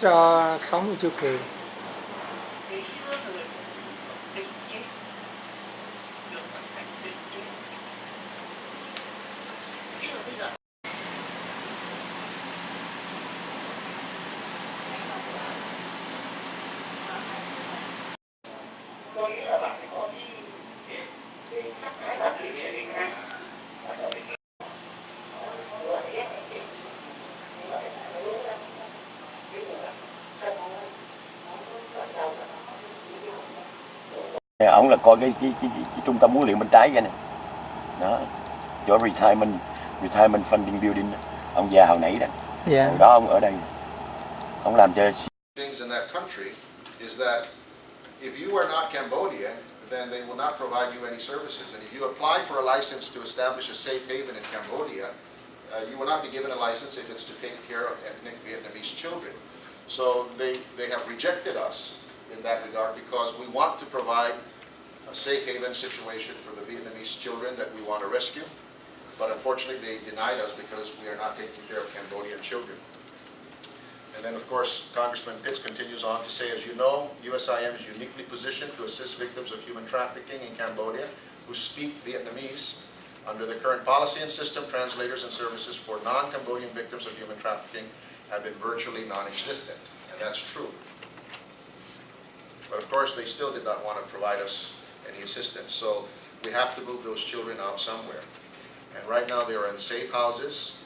cho sống ở Chu Kỳ. Ông là coi cái trung tâm huấn luyện bên trái vậy nè, đó, chỗ retirement funding building, ông già hồi nãy đó, hồi đó ông ở đây, ông làm cho. Things in that country is that if you are not Cambodian, then they will not provide you any services. And if you apply for a license to establish a safe haven in Cambodia, you will not be given a license if it's to take care of ethnic Vietnamese children. So they have rejected us in that regard because we want to provide a safe haven situation for the Vietnamese children that we want to rescue. But unfortunately they denied us because we are not taking care of Cambodian children. And then of course Congressman Pitts continues on to say, as you know, USIM is uniquely positioned to assist victims of human trafficking in Cambodia who speak Vietnamese. Under the current policy and system, translators and services for non-Cambodian victims of human trafficking have been virtually non-existent, and that's true. But of course, they still did not want to provide us any assistance, so we have to move those children out somewhere. And right now, they are in safe houses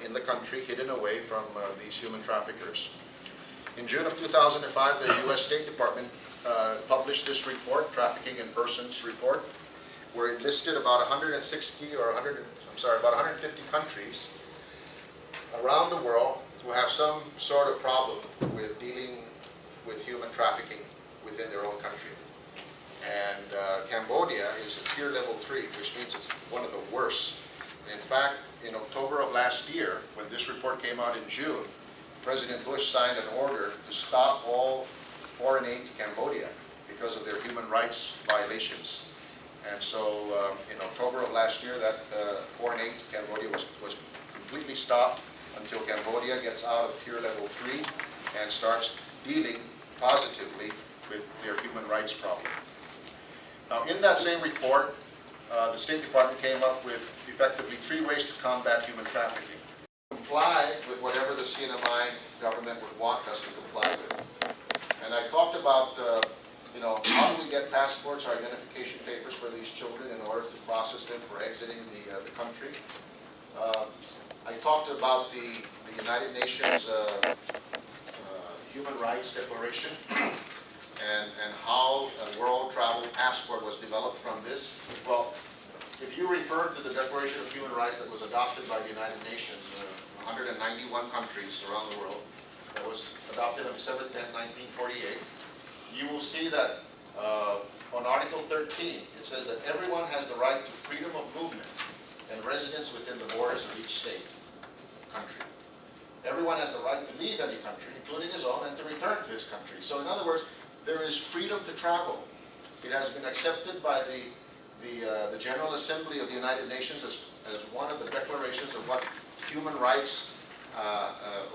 in the country, hidden away from these human traffickers. In June of 2005, the U.S. State Department published this report, Trafficking in Persons Report, where it listed about 150 countries around the world who have some sort of problem with dealing with human trafficking within their own country. And Cambodia is a tier level 3, which means it's one of the worst. In fact, in October of last year, when this report came out in June, President Bush signed an order to stop all foreign aid to Cambodia because of their human rights violations. And so in October of last year, that foreign aid to Cambodia was completely stopped until Cambodia gets out of tier level 3 and starts dealing positively with their human rights problem. Now in that same report, the State Department came up with effectively 3 ways to combat human trafficking. Comply with whatever the CNMI government would want us to comply with. And I've talked about how do we get passports or identification papers for these children in order to process them for exiting the country. I talked about the United Nations Human Rights Declaration and how a world travel passport was developed from this. Well, if you refer to the Declaration of Human Rights that was adopted by the United Nations, 191 countries around the world, that was adopted on December 10, 1948, you will see that on Article 13, it says that everyone has the right to freedom of movement and residence within the borders of each state, country. Everyone has the right to leave any country, including his own, and to return to his country. So in other words, there is freedom to travel. It has been accepted by the General Assembly of the United Nations as one of the declarations of what human rights,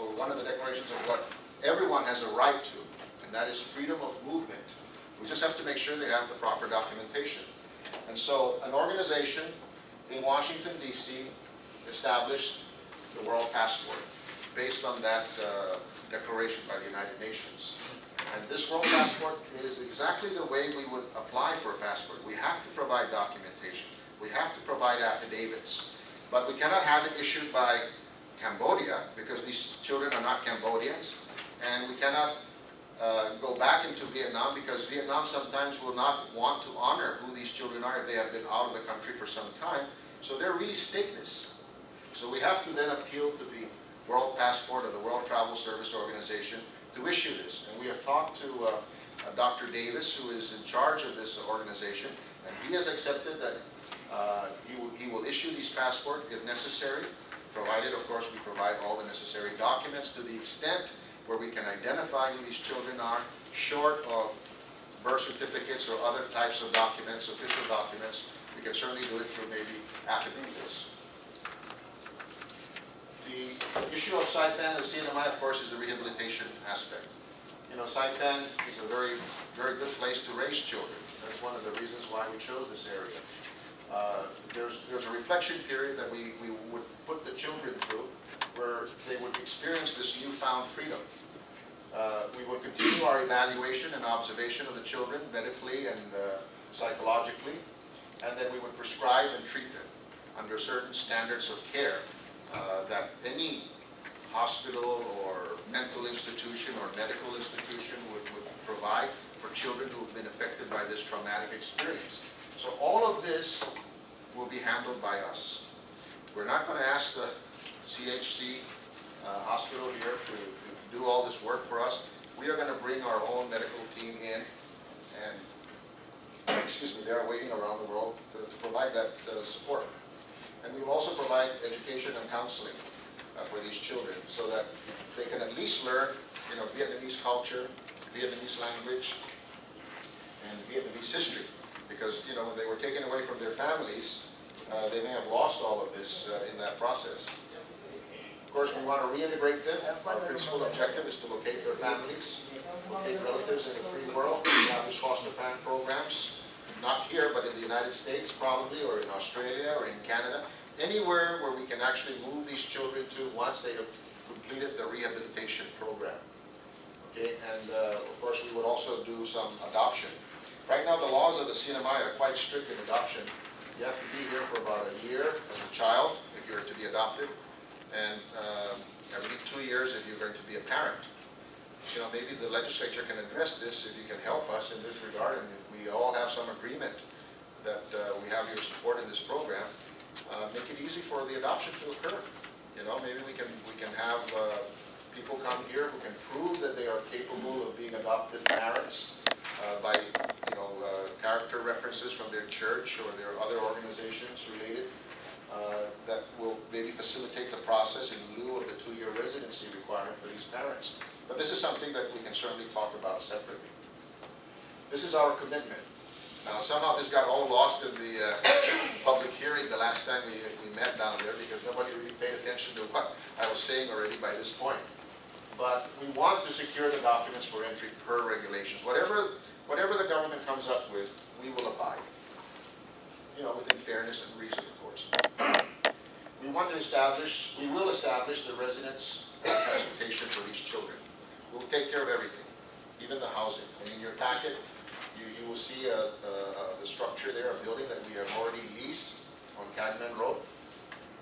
or one of the declarations of what everyone has a right to, and that is freedom of movement. We just have to make sure they have the proper documentation. And so an organization in Washington, D.C. established the World Passport based on that declaration by the United Nations. And this World Passport is exactly the way we would apply for a passport. We have to provide documentation. We have to provide affidavits. But we cannot have it issued by Cambodia because these children are not Cambodians. And we cannot go back into Vietnam because Vietnam sometimes will not want to honor who these children are if they have been out of the country for some time. So they're really stateless. So we have to then appeal to the World Passport or the World Travel Service Organization to issue this. And we have talked to Dr. Davis, who is in charge of this organization, and he has accepted that he will issue these passports if necessary, provided, of course, we provide all the necessary documents to the extent where we can identify who these children are, short of birth certificates or other types of documents, official documents. We can certainly do it through maybe affidavits. The issue of Saipan and the CNMI, of course, is the rehabilitation aspect. You know, Saipan is a very, very good place to raise children. That's one of the reasons why we chose this area. There's a reflection period that we would put the children through where they would experience this newfound freedom. We would continue our evaluation and observation of the children medically and psychologically, and then we would prescribe and treat them under certain standards of care that any hospital or mental institution or medical institution would provide for children who have been affected by this traumatic experience. So all of this will be handled by us. We're not going to ask the CHC hospital here to do all this work for us. We are going to bring our own medical team in, and excuse me, they are waiting around the world to provide that support. And we will also provide education and counseling for these children so that they can at least learn, you know, Vietnamese culture, Vietnamese language, and Vietnamese history. Because, you know, when they were taken away from their families, they may have lost all of this in that process. Of course, we want to reintegrate them. Our principal objective is to locate their families, locate relatives in the free world, establish foster parent programs, not here, but in the United States probably, or in Australia, or in Canada, anywhere where we can actually move these children to once they have completed the rehabilitation program. Okay, and of course we would also do some adoption. Right now the laws of the CNMI are quite strict in adoption. You have to be here for about a year as a child if you're to be adopted, and I believe 2 years if you're going to be a parent. You know, maybe the legislature can address this if you can help us in this regard, and if we all have some agreement that we have your support in this program, make it easy for the adoption to occur. You know, maybe we can have people come here who can prove that they are capable of being adoptive parents by, you know, character references from their church or their other organizations related that will maybe facilitate the process in lieu of the 2-year residency requirement for these parents. But this is something that we can certainly talk about separately. This is our commitment. Now, somehow this got all lost in the public hearing the last time we met down there because nobody really paid attention to what I was saying already by this point. But we want to secure the documents for entry per regulations. Whatever the government comes up with, we will abide. You know, within fairness and reason, of course. We will establish the residence and transportation for these children. We'll take care of everything, even the housing. And in your packet, you will see the structure there, a building that we have already leased on Cadman Road.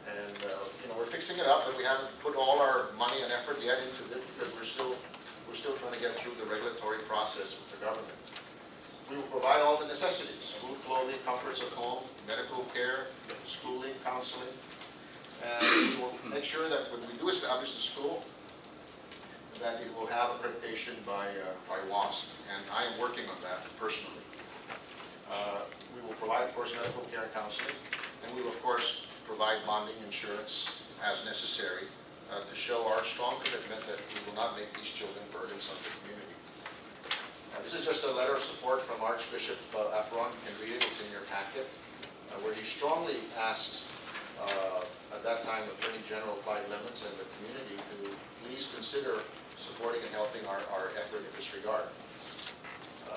And you know, we're fixing it up, but we haven't put all our money and effort yet into it because we're still trying to get through the regulatory process with the government. We will provide all the necessities: food, clothing, comforts of home, medical care, schooling, counseling. And we will make sure that when we do establish the school, that it will have accreditation by WASP, and I am working on that personally. We will provide, of course, medical care and counseling, and we will, of course, provide bonding insurance as necessary to show our strong commitment that we will not make these children burdens on the community. This is just a letter of support from Archbishop Apron. You can read it, it's in your packet, where he strongly asks, at that time, Attorney General Clyde Lemons and the community to please consider supporting and helping our effort in this regard.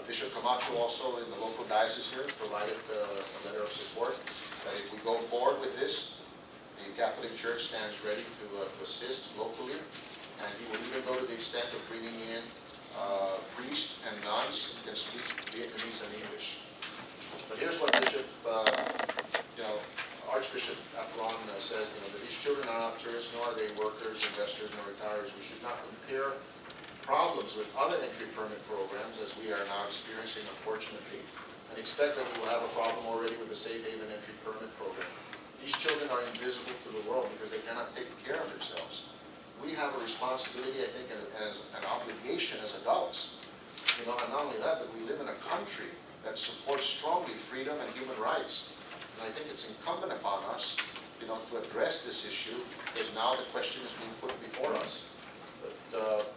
Bishop Camacho also in the local diocese here provided a letter of support that if we go forward with this, the Catholic Church stands ready to assist locally, and he will even go to the extent of bringing in priests and nuns who can speak Vietnamese and English. But here's what Bishop, Archbishop Apron says, that these children are not tourists, nor are they workers, investors, nor retirees. We should not compare problems with other entry permit programs, as we are now experiencing, unfortunately, and expect that we will have a problem already with the Safe Haven entry permit program. These children are invisible to the world because they cannot take care of themselves. We have a responsibility, I think, and an obligation as adults, and not only that, but we live in a country that supports strongly freedom and human rights. And I think it's incumbent upon us, to address this issue, because now the question is being put before us. But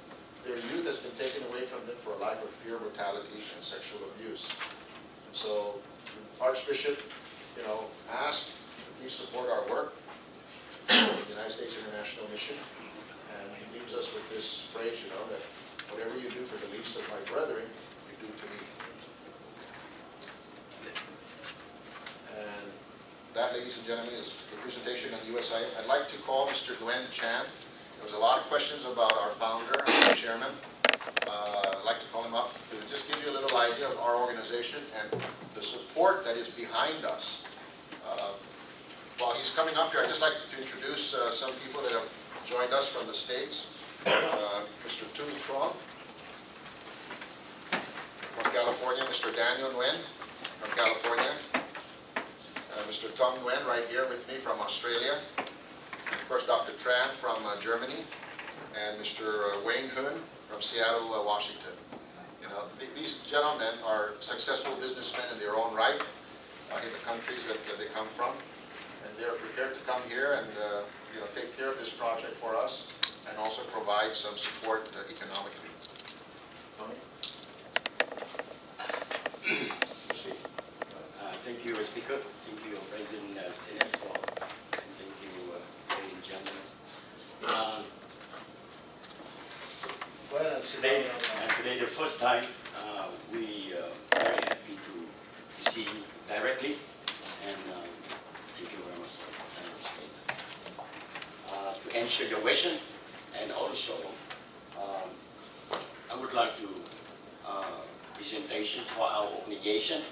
their youth has been taken away from them for a life of fear, brutality, and sexual abuse. And so, Archbishop, asked to please support our work, the United States International Mission, And he leaves us with this phrase, you know, that whatever you do for the least of my brethren, you do to me. And that, ladies and gentlemen, is the presentation on USIM. I'd like to call Mr. Glenn Chan. There was a lot of questions about our founder and our chairman. I'd like to call him up to just give you a little idea of our organization and the support that is behind us. While he's coming up here, I'd just like to introduce some people that have joined us from the States. Mr. Tu Truong from California, Mr. Daniel Nguyen from California, Mr. Tong Nguyen right here with me from Australia, of course Dr. Tran from Germany, and Mr. Wayne Hun from Seattle, Washington. You know, these gentlemen are successful businessmen in their own right in the countries that they come from, and they're prepared to come here and you know, take care of this project for us and also provide some support economically. Tony? Thank you, Speaker. Thank you, President Senate, and thank you, ladies and gentlemen. Today, the first time, we are very happy to see you directly, and thank you very much to answer your question. And also, I would like to presentation for our organization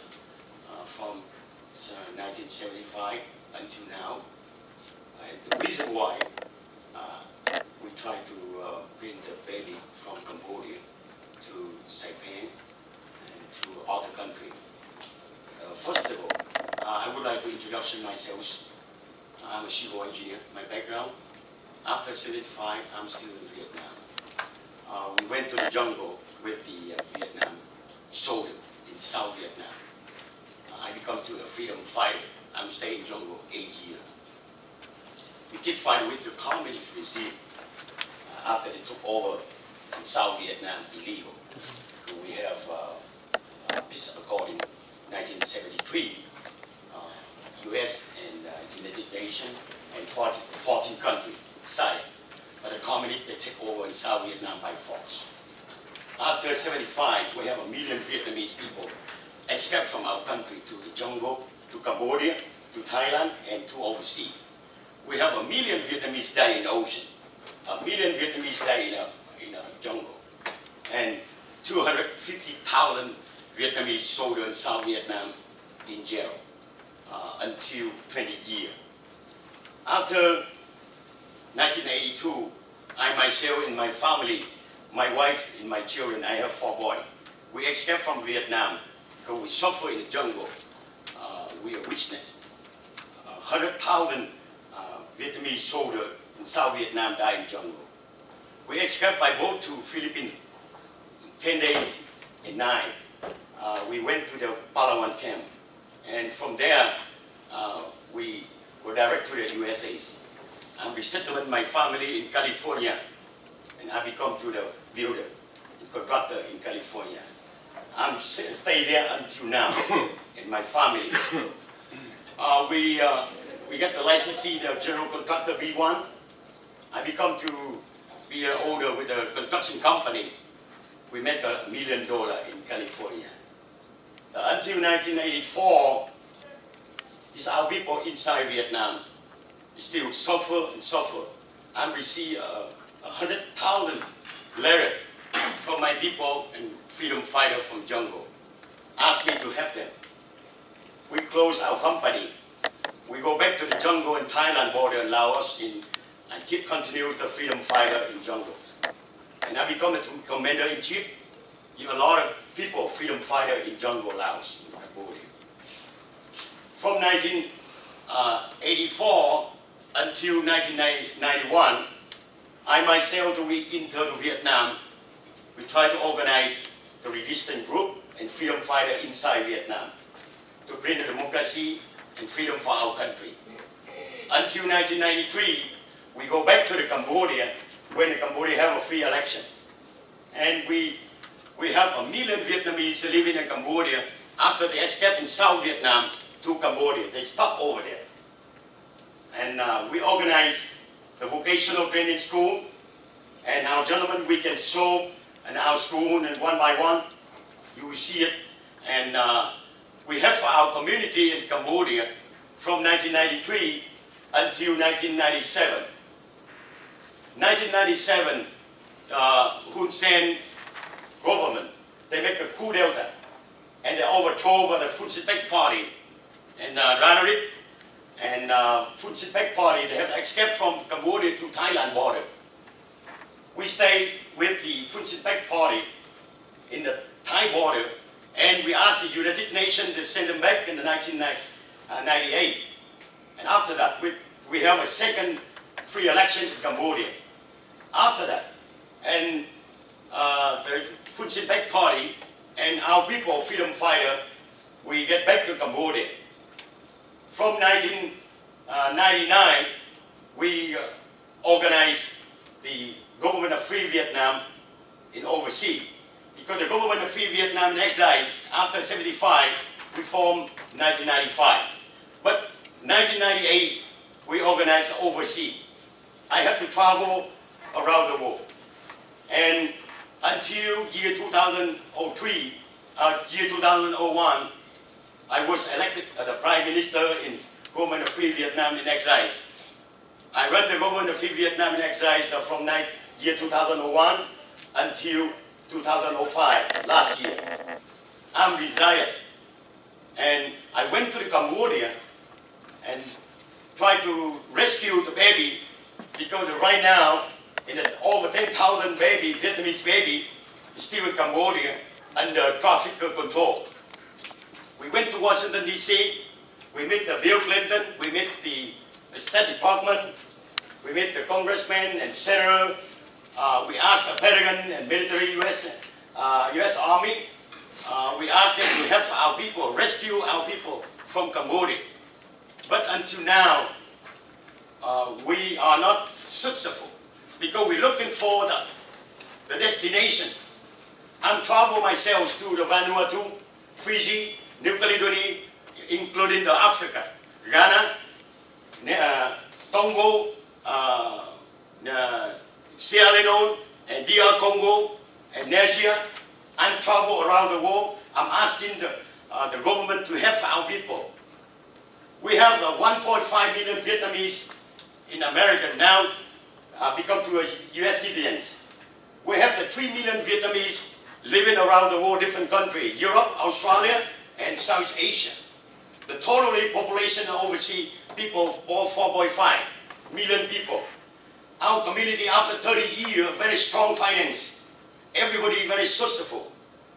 from 1975 until now. And the reason why we try to bring the baby from Cambodia to Saipan and to other country. First of all, I would like to introduce myself. I'm a civil engineer, my background. After 75, I'm still in Vietnam. We went to the jungle with the Vietnam soldier in South Vietnam. I become to a freedom fighter. I'm staying in jungle 8 years. We keep fighting with the communist regime after they took over in South Vietnam illegal. So we have peace accord in 1973. U.S. and United Nations and 14 countries signed. But the communists, they take over in South Vietnam by force. After 75, we have 1 million Vietnamese people escaped from our country to the jungle, to Cambodia, to Thailand, and to overseas. We have 1 million Vietnamese die in the ocean, 1 million Vietnamese die in a jungle, and 250,000 Vietnamese soldiers in South Vietnam in jail until 20 years. After 1982, I myself and my family, my wife and my children, I have 4 boys. We escaped from Vietnam because we suffer in the jungle. We are witness. 100,000 Vietnamese soldiers in South Vietnam died in jungle. We escaped by boat to Philippines 10 days and night. We went to the Palawan camp, and from there we were direct to the USA. I'm resettling my family in California, and I become to the builder, the contractor in California. I'm stay there until now, and my family. We get the licensee, the general contractor B1. I become to be an owner with a construction company. We make $1 million in California. Until 1984, it's our people inside Vietnam still suffer and suffer. I receive 100,000 letters from my people and freedom fighter from jungle. Ask me to help them. We close our company. We go back to the jungle in Thailand border and Laos and keep continue with the freedom fighter in jungle. And I become a commander-in-chief. Give a lot of people freedom fighter in jungle Laos, in Cambodia. From 1984 until 1991, I myself, we entered Vietnam. We try to organize the resistance group and freedom fighter inside Vietnam to bring the democracy and freedom for our country. Until 1993, we go back to the Cambodia when the Cambodia have a free election. And we have 1 million Vietnamese living in Cambodia after they escaped in South Vietnam to Cambodia. They stopped over there. And we organized the vocational training school And our gentlemen, we can show and our school and one by one, you will see it. And we have our community in Cambodia from 1993 until 1997. 1997, Hun Sen government, they make a coup d'etat and they overthrow the Phun Sipek party in Ranaric. And Phun Sipek party, they have escaped from Cambodia to Thailand border. We stay with the Phun Sipek party in the Thai border, and we asked the United Nations to send them back in the 1998. And after that, we have a second free election in Cambodia. After that, and the Phun Sipek party and our people, freedom fighter, we get back to Cambodia. From 1999, we organized the government of Free Vietnam in overseas. Because the government of Free Vietnam in exile, after 75, we formed 1995. But 1998, we organized overseas. I had to travel around the world. And until year 2003, year 2001, I was elected as the Prime Minister in government of Free Vietnam in exile. I ran the government of Free Vietnam in exile from year 2001 until 2005, last year. I'm retired. And I went to Cambodia and tried to rescue the baby, because right now, over 10,000 Vietnamese baby, is still in Cambodia under traffic control. We went to Washington, D.C., we met Bill Clinton, we met the State Department, we met the congressman and senator, we asked the Pentagon and military US Army, we asked them to help our people, rescue our people from Cambodia. But until now, we are not successful, because we're looking for the destination. I'm traveling myself to the Vanuatu, Fiji, New Caledonia, including the Africa, Ghana, Congo, Sierra Leone, and DR Congo, and Nigeria. I'm traveling around the world. I'm asking the government to help our people. We have 1.5 million Vietnamese in America now become to US citizens. We have the 3 million Vietnamese living around the world, different countries, Europe, Australia, and South Asia. The total population of overseas people, 4.5 million people. Our community, after 30 years, very strong finance. Everybody very successful.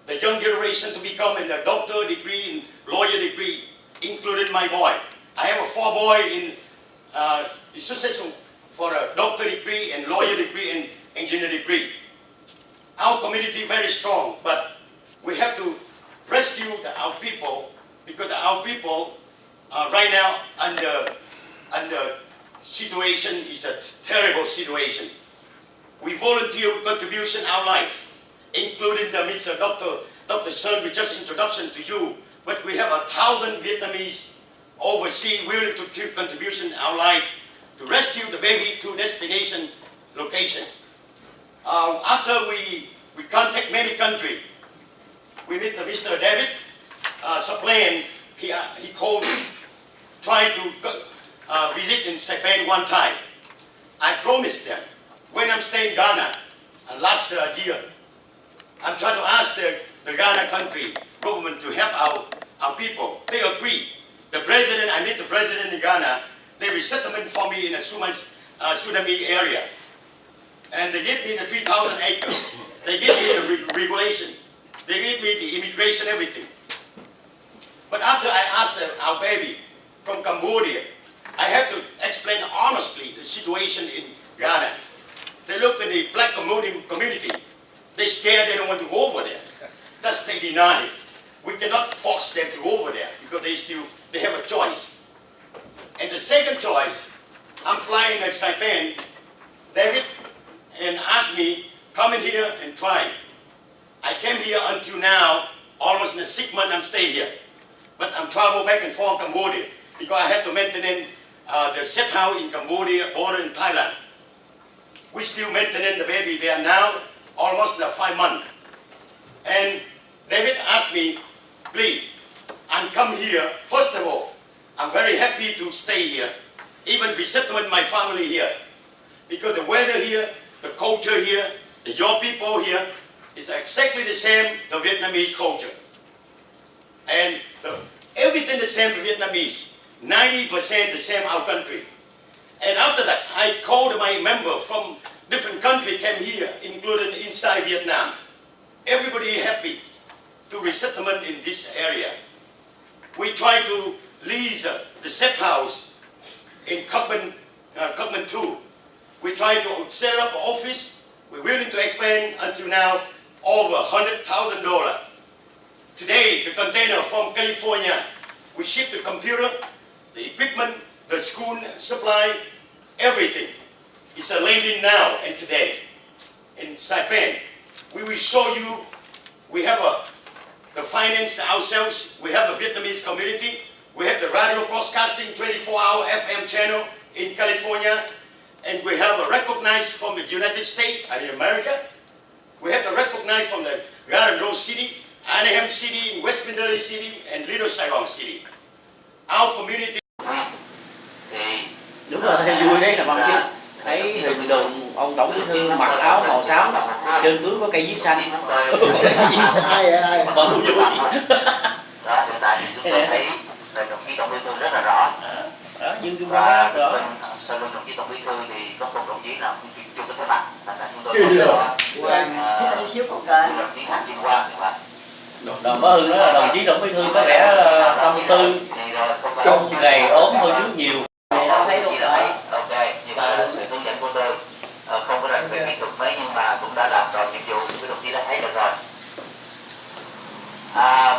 The young generation to become in a doctor degree and lawyer degree, including my boy. I have a 4 boy in successful for a doctor degree and lawyer degree and engineer degree. Our community very strong, but we have to rescue our people, because our people right now under situation is a terrible situation. We volunteer contribution our life, including the Mr. Dr. Sun, we just introduction to you, but we have 1,000 Vietnamese overseas willing to give contribution our life to rescue the baby to destination location. After we contact many countries, we meet Mr. David Saipan. He called me, tried to visit in Saipan one time. I promised them, when I'm staying in Ghana, last year, I'm trying to ask the Ghana country government to help our people. They agreed. The president, I met the president in Ghana, they resettlement for me in a tsunami area. And they gave me the 3,000 acres. They gave me the regulation. They gave me the immigration, everything. But after I asked our baby from Cambodia, I had to explain honestly the situation in Ghana. They look in the black community. They scared, they don't want to go over there. Thus they deny it. We cannot force them to go over there, because they have a choice. And the second choice, I'm flying at Saipan, David, and asked me, come in here and try. I came here until now, almost in a 6 months I'm staying here. But I'm travel back and forth Cambodia, because I have to maintain the safe house in Cambodia, border in Thailand. We still maintaining the baby. They are now almost 5 months. And David asked me, please, and come here. First of all, I'm very happy to stay here, even resettlement my family here, because the weather here, the culture here, your people here is exactly the same the Vietnamese culture, and everything the same Vietnamese, 90% the same our country. And after that, I called my member from different country came here, including inside Vietnam. Everybody happy to resettlement in this area. We try to lease the safe house in Cockman 2. We try to set up an office. We're willing to expand until now over $100,000. Today, the container from California, we ship the computer, the equipment, the school supply, everything. It's a landing now and today in Saipan. We will show you, we have the finance ourselves, we have the Vietnamese community, we have the radio broadcasting 24-hour FM channel in California, and we have a recognized from the United States and in America. We have the recognized from the Garden Road City, Anaheim City, West Middelburg City, and Little Saigon City. Our community. Đúng rồi, thấy vui đấy là bằng chứ. Thấy hình tượng ông tổng bí thư mặc áo màu xám, trên túi có cây viết xanh. Ai Còn vui. Đó, hiện tại thì chúng tôi thấy là đồng chí tổng bí thư rất là rõ. Đó, Dương Trung Và rõ. sau lưng đồng chí tổng bí thư thì có một đồng chí nào chưa có thấy mặt, thành ra chúng tôi có đồng chí Hàn Kim Quang thì Đồng Bá Hưng đó là đồng chí tổng bí thư có vẻ tâm tư, trông gầy ốm hơn trước nhiều. Ok, nhưng mà sự hướng dẫn của tôi không có rành về kỹ thuật mấy, nhưng mà cũng đã làm tròn nhiệm vụ, quý đồng chí đã thấy được rồi.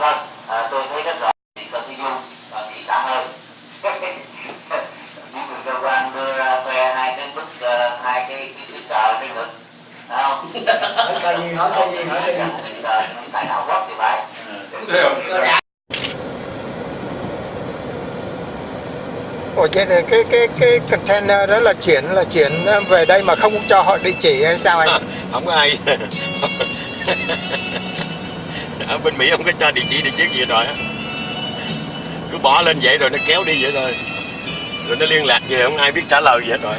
Vâng, tôi thấy rất rõ thì cần phải dung và kỹ xảo hơn. Những người cơ quan đưa ra khoe hai cái bức cờ trên ngực, phải không? Hỏi gì? Tại nào quốc thì phải. Ủa chứ cái container đó là chuyển về đây mà không cho họ địa chỉ hay sao anh? Không có ai. Ở bên Mỹ không có cho địa chỉ địa chức gì rồi. Cứ bỏ lên vậy rồi nó kéo đi vậy thôi. Rồi nó liên lạc về không ai biết trả lời gì hết rồi.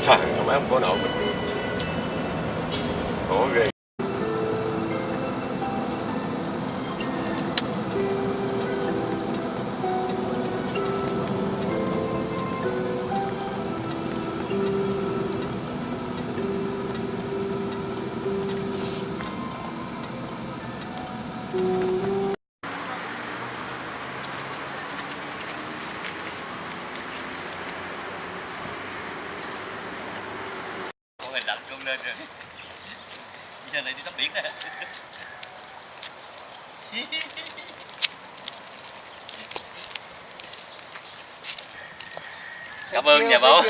Trời ơi, mấy ông cổ nộ mình khổ ghê. Hình đặt luôn lên rồi. Giờ này đi tắm biển đó. Cảm ơn nhà báo.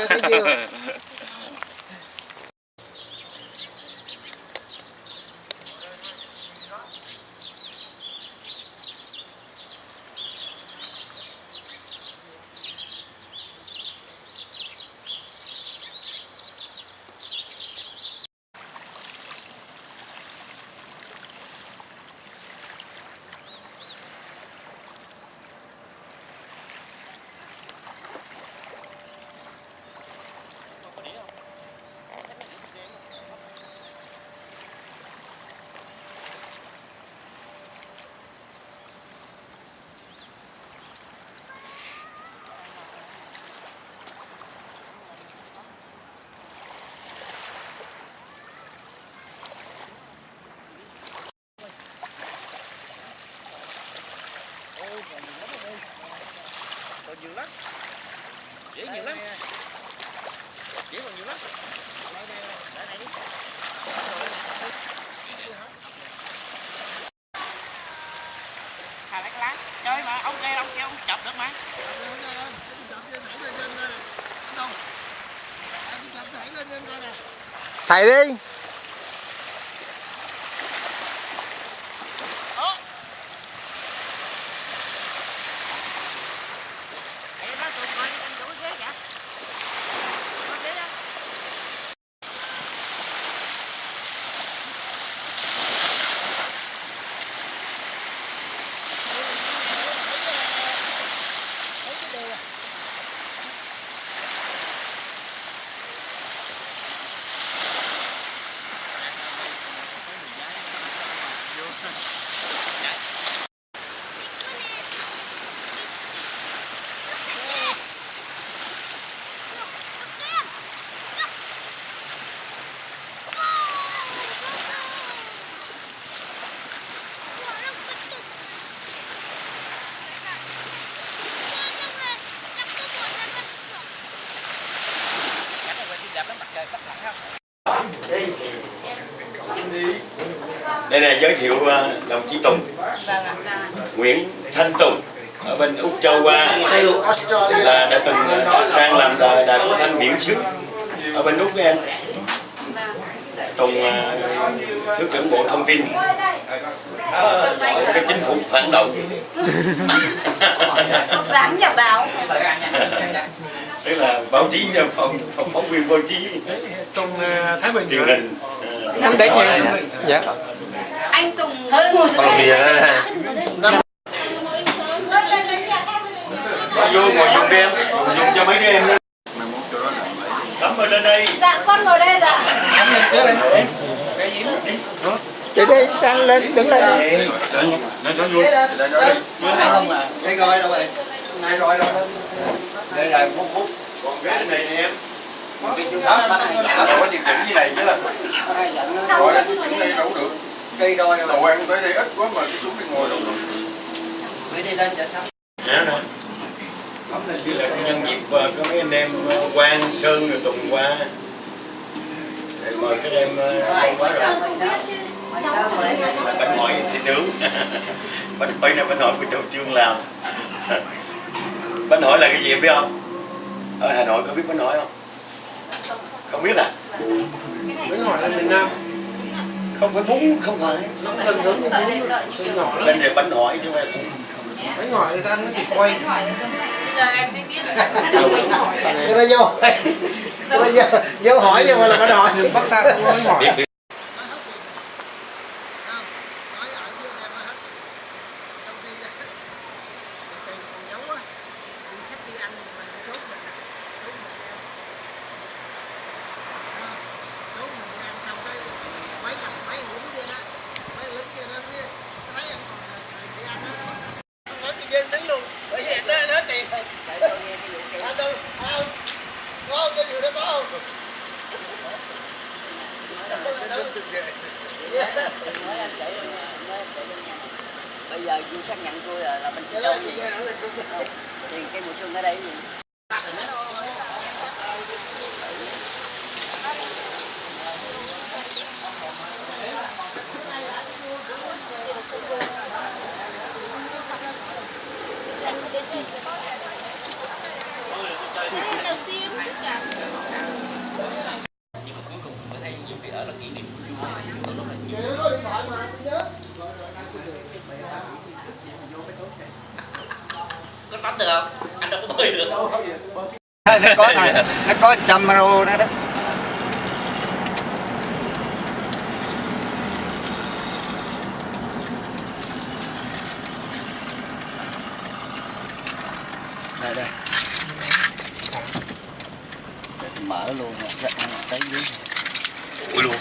Còn nhiều lắm. Dễ nhiều lắm. Dễ còn nhiều lắm. Lại này đi. Thả lại cái lá. Chơi mà, ông kia ông chụp được mà. Thầy đi. Thầy đó. ánh nắng mặt trời tắt lặng không? Đây này giới thiệu đồng chí Tùng. Vâng ạ. Nguyễn Thanh Tùng ở bên Úc Châu qua là đã từng đang làm đài phát thanh viễn xứ ở bên Úc với em. Tùng thứ trưởng Bộ Thông tin cái chính phủ phản động. Sáng nhà báo. Tức là báo chí, phóng viên báo chí. Tùng Thái Bình truyền hình. Năm đấy nha. Dạ. Anh Tùng hơi ngồi dưới Ngồi dùng đi em, dùng cho mấy đứa em. Cắm ở lên đây. Dạ con ngồi đây dạ. Chị đi sang lên đứng lên. Cái gói đâu vậy? Này rồi rồi. Đây là phút. Còn cái này nè em. Có điều chỉnh như này chứ là ngồi đây chỉnh đây đâu được. Cây đôi mà quen tới đây ít quá mà cái xuống đi ngồi đâu được. Mới đi lên chỉnh nhân dịp có mấy anh em Quang, Sơn rồi Tùng qua. Mời các em quá rồi. Bánh hỏi thịt nướng. Bánh hỏi này bánh hỏi của Châu Trương làm. Bánh hỏi là cái gì em biết không? Ở Hà Nội có biết bánh hỏi không? Không biết à? Bánh hỏi là miền Nam. Không phải bún, không phải. Lên để bánh hỏi chứ không phải bún. Bánh hỏi người ta ăn nó thịt quay. Bây giờ em mới biết là Cái đó vô hỏi nhưng mà là bánh hỏi. Bắt ta không có bánh hỏi. Bây giờ chưa xác nhận tôi là mình chơi gì? Thì cái mùa xuân ở đây gì? Nhưng mà cuối cùng mới thấy nhiều khi ở là kỷ niệm. Có tắm được không? Anh đâu có bơi được. Nó có camera đó đó. Đây đây. Mở luôn nè, cái dưới. Ui luôn.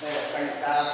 Đây là canh xa.